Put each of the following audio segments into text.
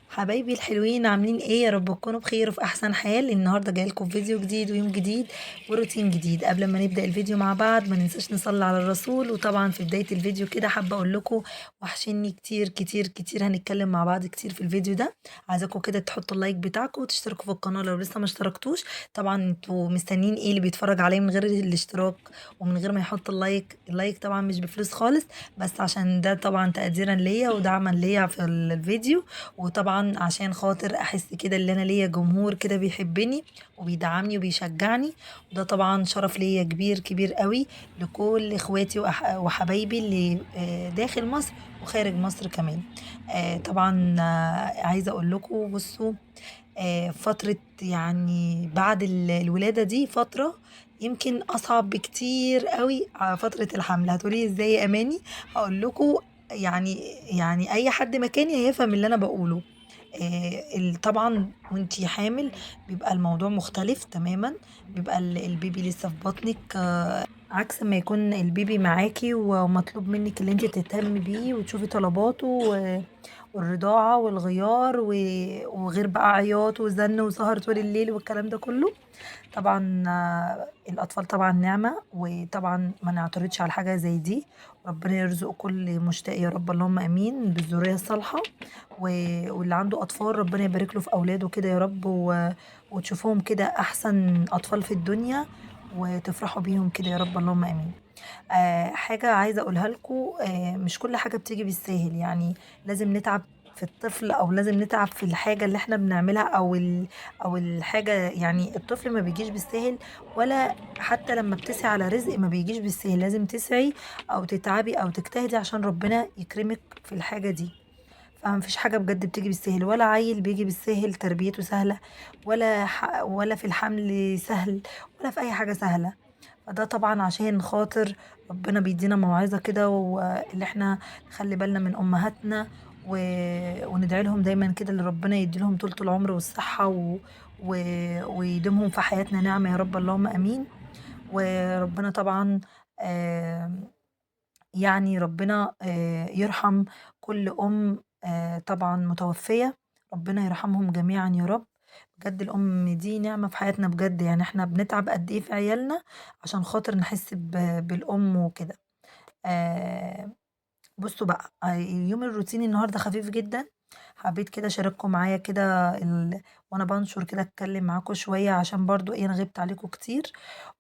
حبايبي الحلوين عاملين ايه؟ يا رب تكونوا بخير وفي احسن حال. النهارده جاي لكم فيديو جديد ويوم جديد وروتين جديد. قبل ما نبدا الفيديو مع بعض ما ننساش نصلي على الرسول. وطبعا في بدايه الفيديو كده حابه اقول لكم وحشني كتير كتير كتير. هنتكلم مع بعض كتير في الفيديو ده. عايزاكم كده تحطوا اللايك بتاعكم وتشتركوا في القناه لو لسه ما اشتركتوش. طبعا انتوا مستنيين ايه اللي بيتفرج عليه من غير الاشتراك ومن غير ما يحط اللايك طبعا مش بفلوس خالص، بس عشان ده طبعا تقديرا ليا ودعما ليا في الفيديو. وطبعا عشان خاطر احس كده ان انا ليا جمهور كده بيحبني وبيدعمني وبيشجعني. وده طبعا شرف ليا كبير كبير قوي لكل اخواتي وحبايبي اللي داخل مصر وخارج مصر كمان. طبعا عايزه اقول لكم بصوا. فترة يعني بعد الولادة دي فترة يمكن أصعب بكتير قوي على فترة الحمل. هتقولي ازاي يا أماني؟ هقول لكم. يعني يعني أي حد مكاني هيفهم اللي أنا بقوله. طبعا وانتي حامل بيبقى الموضوع مختلف تماما. بيبقى البيبي لسه في بطنك، عكس ما يكون البيبي معاكي ومطلوب منك اللي انت تهتمي بيه وتشوفي طلباته والرضاعة والغيار وغير بقى عياط وزن وسهر طول الليل والكلام ده كله. طبعا الأطفال طبعا نعمة، وطبعا ما نعترضش على حاجة زي دي. ربنا يرزق كل مشتاق يا رب، اللهم امين بالذرية الصالحة. واللي عنده اطفال ربنا يبارك له في اولاده كده يا رب، وتشوفوهم كده احسن اطفال في الدنيا وتفرحوا بيهم كده يا رب، اللهم امين. حاجة عايزة اقولها لكم. مش كل حاجة بتيجي بالساهل يعني. لازم نتعب في الطفل او لازم نتعب في الحاجة اللي احنا بنعملها او الحاجة. يعني الطفل ما بيجيش بالساهل، ولا حتى لما بتسعي على رزق ما بيجيش بالساهل. لازم تسعي او تتعبي او تجتهدي عشان ربنا يكرمك في الحاجة دي. فمفيش حاجة بجد بتيجي بالسهل، ولا عيل بيجي بالسهل تربيته سهلة، ولا في الحمل سهل، ولا في أي حاجة سهلة. فده طبعا عشان خاطر ربنا بيدينا موعظة كده، واللي احنا نخلي بالنا من أمهاتنا وندعي لهم دايما كده اللي ربنا يدي لهم طولة العمر والصحة و... ويديمهم في حياتنا نعمة يا رب، اللهم أمين. وربنا طبعا يعني ربنا يرحم كل أم طبعًا متوفية. ربنا يرحمهم جميعًا يا رب. بجد الأم دي نعمة في حياتنا بجد. يعني إحنا بنتعب قد إيه في عيالنا عشان خاطر نحس بالأم وكده. آآ بُصّوا بقى، اليوم الروتيني النهارده خفيف جدًا. حبيت كده أشارككم معايا كده وأنا بانشر كده أتكلم معاكم شوية عشان برضه إيه، أنا غِبت عليكم كتير.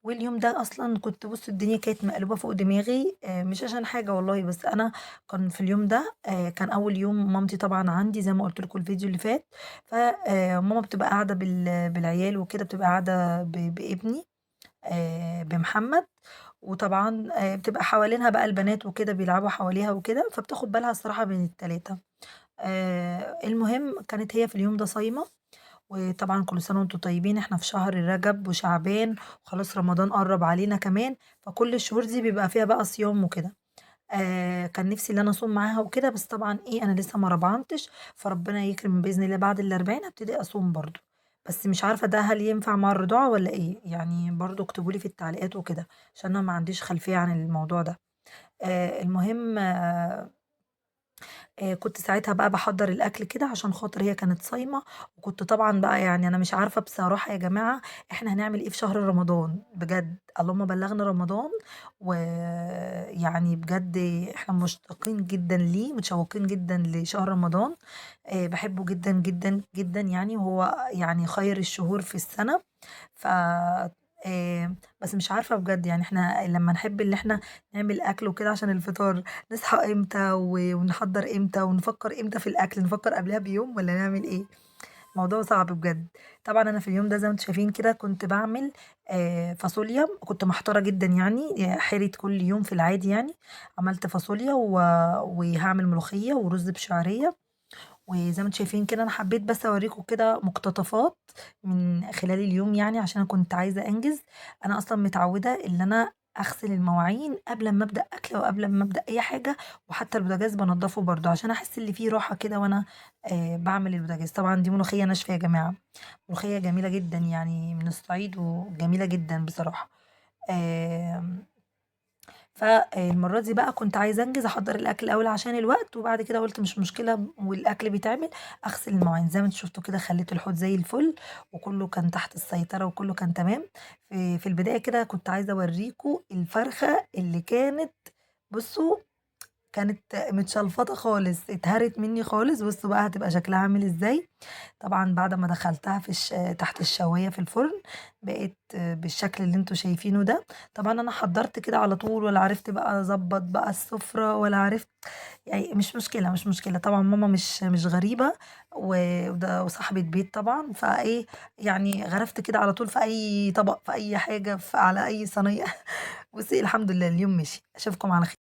واليوم ده أصلًا كنت بُصّوا الدنيا كانت مقلوبة فوق دماغي، مش عشان حاجة والله، بس أنا كان في اليوم ده كان أول يوم مامتي طبعًا عندي زي ما قُلت لكم الفيديو اللي فات. ف ماما بتبقى قاعدة بالعيال وكده، بتبقى قاعدة بابني بمحمد. وطبعًا بتبقى حوالينها بقى البنات وكده بيلعبوا حواليها وكده، فبتاخد بالها الصراحة من ال3. المهم كانت هي في اليوم ده صايمة. وطبعًا كل سنة وأنتم طيبين، إحنا في شهر رجب وشعبان وخلاص رمضان قرّب علينا كمان. فكل الشهور دي بيبقى فيها بقى صيام وكده. كان نِفْسي إن أنا أصوم معاها وكده، بس طبعًا إيه، أنا لسه ما رضعنتش. فربنا يكرم بإذن الله بعد ال40 هابتدي أصوم برضه. بس مش عارفة ده هل ينفع مع الرضاعة والّا إيه؟ يعني برضه اكتبوا لي في التعليقات وكده، عشان أنا ما عنديش خلفية عن الموضوع ده. المهم كنت ساعتها بقى باحضّر الأكل كده عشان خاطر هي كانت صايمة. وكنت طبعًا بقى يعني أنا مش عارفة بصراحة يا جماعة إحنا هنعمل إيه في شهر رمضان بجد. اللهم بلّغنا رمضان. ويعني بجد إحنا مشتاقين جدًا ليه، متشوقين جدًا لشهر رمضان. باحبه جدًا، جدًا، جدًا يعني، وهو يعني خير الشهور في السنة. ف بس مش عارفة بجد يعني إحنا لمّا نحب اللي إحنا نعمل أكل وكده عشان الفطار، نصحى إمتى ونحضّر إمتى ونفكّر إمتى في الأكل، نفكّر قبلها بيوم والّا نعمل إيه؟ الموضوع صعب بجد. طبعًا أنا في اليوم ده زي ما أنتم شايفين كده كنت باعمل فاصوليا. كنت محتارة جدًا يعني، حيرة كل يوم في العادي يعني. عملت فاصوليا وهاعمل ملوخية ورُز بشعرية. وزي ما أنتم شايفين كده أنا حبيت بس أورّيكم كده مقتطفات من خلال اليوم يعني عشان أنا كنت عايزة أنجز. أنا أصلًا متعودة إن أنا أغسل المواعين قبل أمّا أبدأ أكل وقبل أمّا أبدأ أي حاجة. وحتى البوتاجاز بانضّفه برضه عشان أحس اللي فيه راحة كده وأنا باعمل البوتاجاز. طبعًا دي ملوخية ناشفة يا جماعة. ملوخية جميلة جدًا يعني من الصعيد وجميلة جدًا بصراحة. آمم فالمرة دي بقى كنت عايزة أنجز أحضّر الأكل الأول عشان الوقت، وبعد كده قُلت مش مشكلة والأكل بيتعمل أغسل المواعين، زي ما أنتم شُفتوا كده خلّيت الحوض زي الفل، وكلّه كان تحت السيطرة وكلّه كان تمام. في البداية كده كنت عايزة أورّيكم الفرخة اللي كانت، بُصّوا، كانت متشلفطة خالص، اتهرت منّي خالص، بُصّوا بقى هتبقى شكلها عامل إزاي. طبعًا بعد ما دخّلتها في تحت الشواية في الفرن، بقت بالشكل اللي أنتم شايفينه ده. طبعًا أنا حضّرت كده على طول ولا عرفت بقى أضبّط بقى السفرة ولا عرفت، يعني مش مشكلة، مش مشكلة، طبعًا ماما مش غريبة و وصاحبة بيت طبعًا، فإيه، يعني غرفت كده على طول في أي طبق، في أي حاجة، على أي صينية. بُصّي الحمد لله اليوم مشي، أشوفكم على خير.